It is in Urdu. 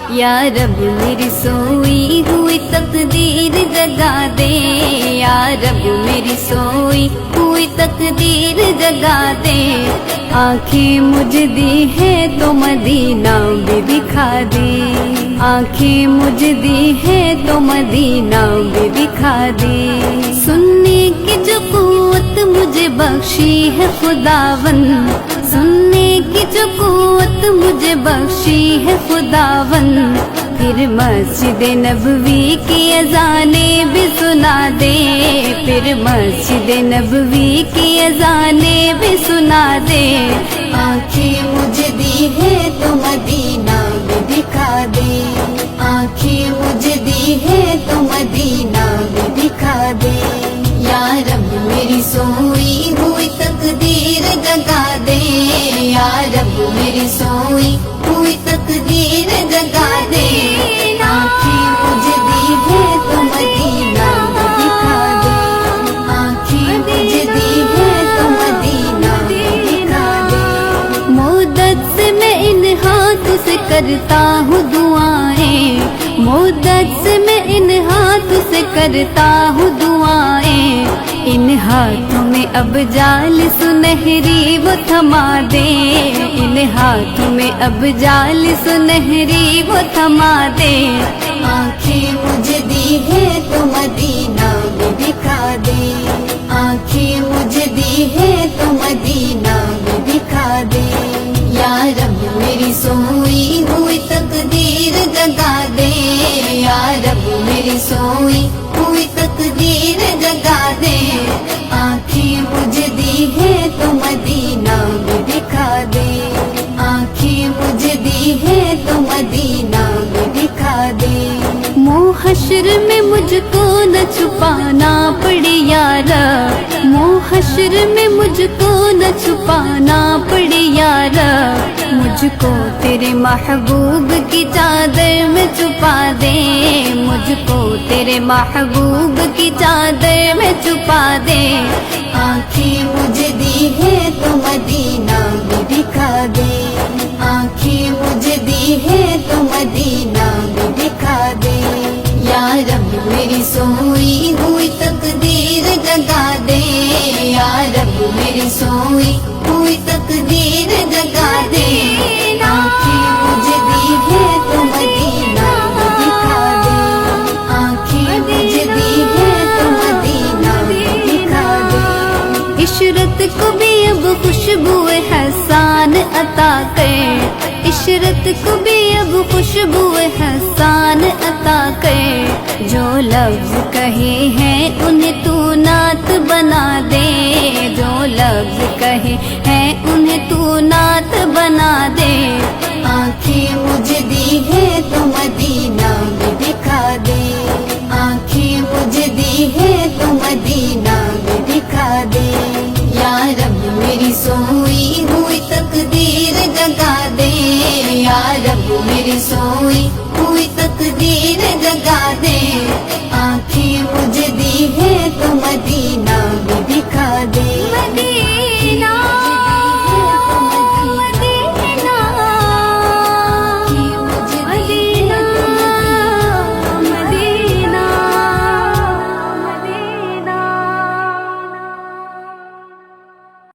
یا رب میری سوئی ہوئی تقدیر جگا دے، یا رب میری سوئی ہوئی تقدیر جگا دے، آنکھیں مجھے دی ہے تو مدینہ بھی دکھا دے، آنکھیں مجھے دی ہے تو مدینہ بھی دکھا دے، سننے کی جو قوت مجھے بخشی ہے خداوند، سننے کی جو قوت مجھے بخشی ہے خداوند، پھر مسجد نبوی کی اذانیں بھی سنا دے، پھر مسجد نبوی کی اذانیں بھی سنا دے، آنکھیں مجھے دی ہے تو مدینہ بھی دکھا دے، آنکھیں مجھے دی ہے تو مدینہ بھی دکھا دے، یا رب میری سوئی ہوئی تقدیر جگا دے، یا رب میری سوئی ہوئی تقدیر جگا دے، آنکھیں مجھے دی ہے تو مدینہ بھی دکھا دے، آنکھیں مجھے دی ہے تو مدینہ بھی دکھا دے، مدت سے میں ان ہاتھوں سے کرتا ہوں دعائیں، مدت سے میں ان ہاتھوں سے کرتا ہوں دعائیں، ان ہاتھوں میں اب جال سنہری وہ تھما دے، ان ہاتھوں میں اب جال سنہری وہ تھما دے، آنکھیں مجھے دی ہے تو مدینہ بھی دکھا دے، آنکھیں مجھے دی ہے تو مدینہ بھی دکھا دے، یا رب میری سوئی ہوئی تقدیر جگا دے، یا رب میری سوئی ہوئی تقدیر جگا دے، آنکھیں مجھے دی ہے تو مدینہ بھی دکھا دے، آنکھیں مجھے دی ہے تو مدینہ بھی دکھا دے، منہ حشر میں مجھ کو نہ چھپانا پڑے یارا، منہ حشر میں مجھ کو نہ چھپانا پڑے یارا، مجھ کو تیرے محبوب کی چادر میں چھپا دے، مجھ کو تیرے محبوب کی چادر میں چھپا دے، آنکھیں مجھے دی ہے تو مدینہ بھی دکھا دے، آنکھیں مجھے دی ہے تو مدینہ بھی دکھا دے، یا رب میری سوئی ہوئی تقدیر جگا دے، یا رب میری سوئی ہوئی تقدیر جگا دے، آنکھیں مجھے دی ہے تو مدینہ بھی دکھا دے، آنکھیں مجھے دی ہے تو مدینہ بھی دکھا دے، عشرت کو بھی اب خوشبو حسان عطا کر، عشرت کو بھی اب خوشبو حسان عطا کر، جو لفظ کہے ہیں انہیں تو نعت بنا دے، جو لفظ کہے ہیں انہیں تو نعت بنا دے، آنکھیں